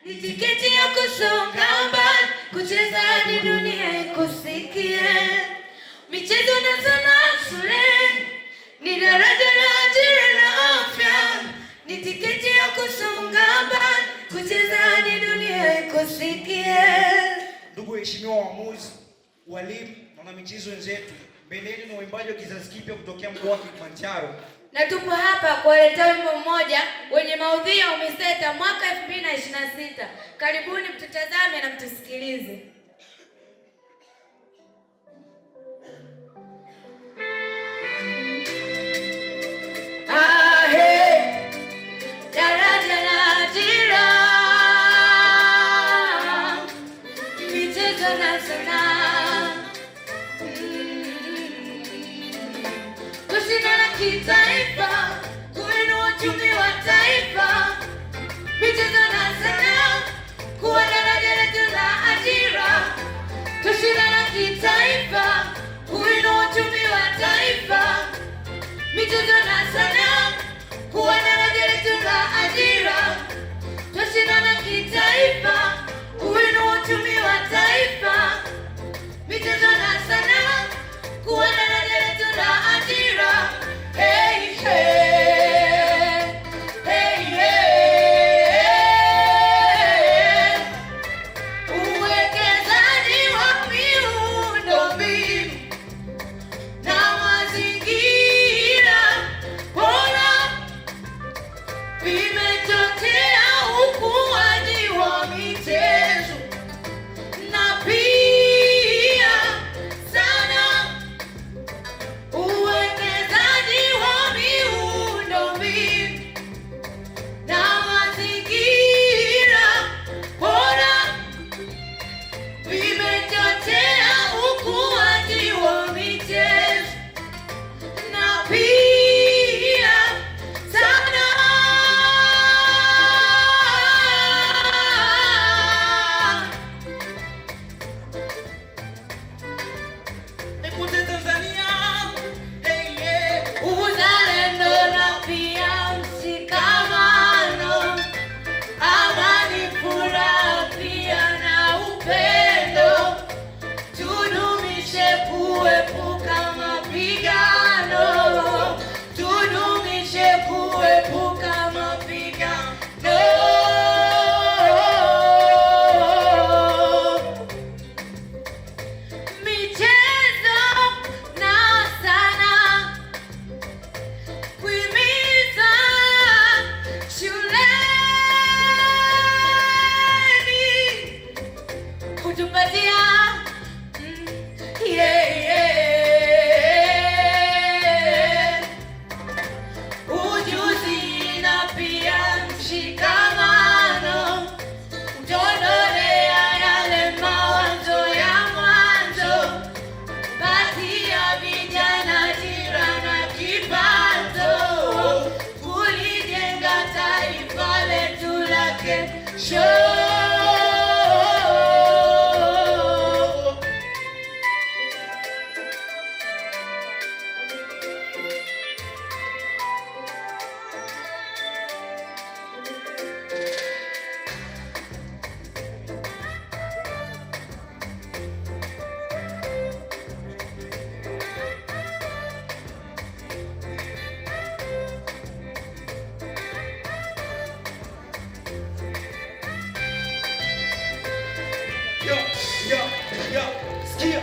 ni tiketi ya kusonga mbali, kucheza hadi dunia ikusikie. Michezo na sanaa shuleni ni daraja la ajira na afya, ni tiketi ya kusonga mbali, kucheza hadi dunia ikusikie. Ndugu waheshimiwa waamuzi, walimu na michezo wenzetu, mbeleni na uimbaji wa kizazi kipya kutokea mkoa wa Kilimanjaro. Na tupo hapa kuwaletea wimbo mmoja wenye maudhui ya UMISETA mwaka 2026. Karibuni mtutazame na mtusikilize. Daraja la ajira, michezo na sanaa, kushindana kitaifa, kuinua uchumi wa taifa. Michezo na sanaa, kuwa daraja letu la ajira. Kushindana kitaifa, kuinua uchumi wa taifa. Michezo na sanaa, kuwa daraja letu la ajira. Kushindana kitaifa, kuinua uchumi wa taifa. Michezo na sanaa, kuwa daraja letu la ajira. Hey, hey, hey, hey. Uwekezaji wa miundombinu na mazingira bora vimechochea ukuaji wa michezo na pia sana. Uwekezaji wa miundombinu na mazingira bora vimechochea ukuaji wa michezo na pia sana. Nikuze Tanzania, hey, yeah. Uzalendo na pia mshikamano, amani, furaha pia na upendo. Tudumishe kuepuka mapigano, tudumishe kuepuka mapigano. Michezo na sanaa, kuhimiza shuleni, kutupatia ujuzi na pia mshikamano, kutondolea yale mawazo ya mwanzo, patia vijana ajira na kipato, kulijenga taifa letu la kesho. Sikia,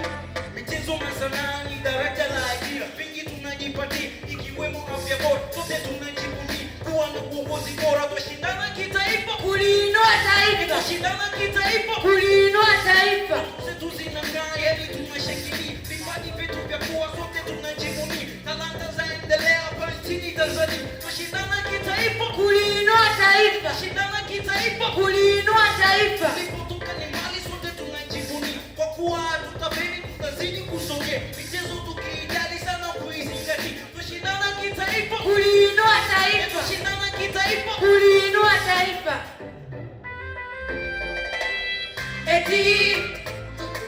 michezo na sanaa ni daraja la ajira. Vingi tunajipatia ikiwemo afya bora, sote tunajivunia kuwa na uongozi bora. Tushindana kitaifa, Kuliinua taifa, tushindana kitaifa, kuliinua taifa. zetu zinang'aa, yani tunashangilia vipaji vyetu vya kuwa, sote tunajivunia talanta zaendelea hapa nchini Tanzania. Tushindana kitaifa, Kuliinua taifa, tushindana kitaifa, kuliinua taifa. tulipotoka ni mbali, sote tunajivunia kwa kuwa tutafeli, tutazidi kusogea. Michezo tukiijali sana kuizingatia. Tushindana kitaifa, Kuliinua taifa, tushindana kitaifa, kuliinua taifa. Eti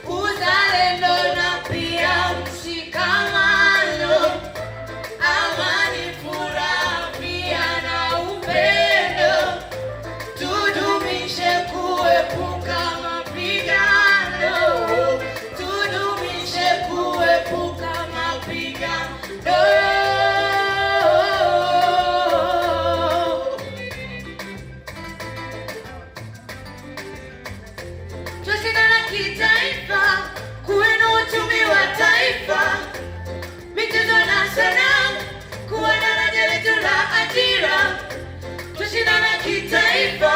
uzalendo na pia mshikamano, amani, furaha pia na upendo. Tudumishe kitaifa, kuinua uchumi wa taifa. Michezo na sanaa kuwa daraja letu la ajira, tushindane kitaifa.